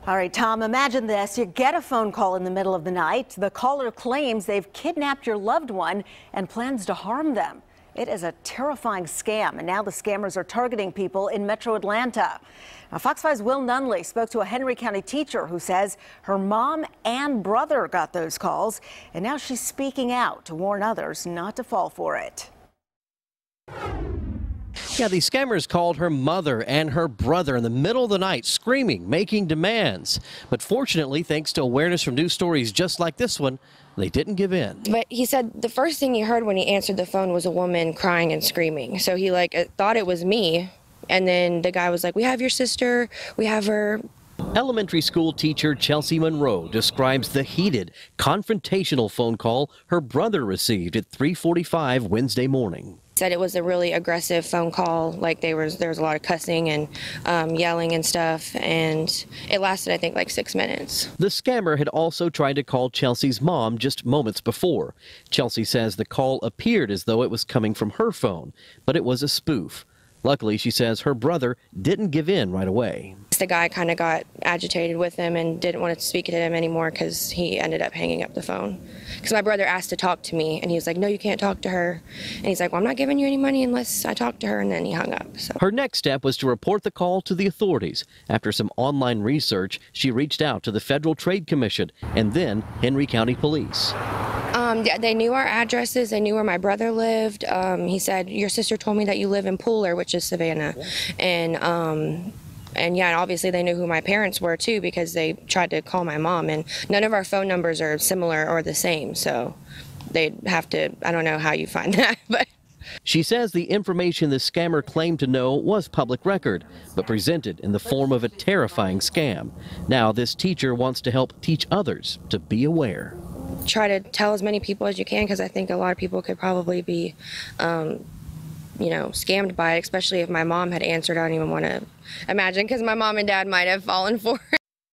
All right, Tom, imagine this. You get a phone call in the middle of the night. The caller claims they've kidnapped your loved one and plans to harm them. It is a terrifying scam, and now the scammers are targeting people in Metro Atlanta. Now, Fox 5's Will Nunley spoke to a Henry County teacher who says her mom and brother got those calls, and now she's speaking out to warn others not to fall for it. Yeah, these scammers called her mother and her brother in the middle of the night, screaming, making demands. But fortunately, thanks to awareness from news stories just like this one, they didn't give in. But he said the first thing he heard when he answered the phone was a woman crying and screaming. So he thought it was me. And then the guy was like, "We have your sister, we have her." Elementary school teacher Chelsea Monroe describes the heated, confrontational phone call her brother received at 3:45 Wednesday morning. Said it was a really aggressive phone call, like there was a lot of cussing and yelling and stuff, and it lasted, I think, like 6 minutes. The scammer had also tried to call Chelsea's mom just moments before. Chelsea says the call appeared as though it was coming from her phone, but it was a spoof. Luckily, she says her brother didn't give in right away. The guy kind of got agitated with him and didn't want to speak to him anymore because he ended up hanging up the phone. Because my brother asked to talk to me, and he was like, "No, you can't talk to her." And he's like, "Well, I'm not giving you any money unless I talk to her," and then he hung up. So. Her next step was to report the call to the authorities. After some online research, she reached out to the Federal Trade Commission and then Henry County Police. They knew our addresses. They knew where my brother lived. He said, "Your sister told me that you live in Pooler," which is Savannah. And yeah, obviously they knew who my parents were too, because they tried to call my mom, and none of our phone numbers are similar or the same. So they'd have to, I don't know how you find that, but. She says the information the scammer claimed to know was public record, but presented in the form of a terrifying scam. Now this teacher wants to help teach others to be aware. Try to tell as many people as you can, because I think a lot of people could probably be scammed by it, especially if my mom had answered. I don't even want to imagine, because my mom and dad might have fallen for it.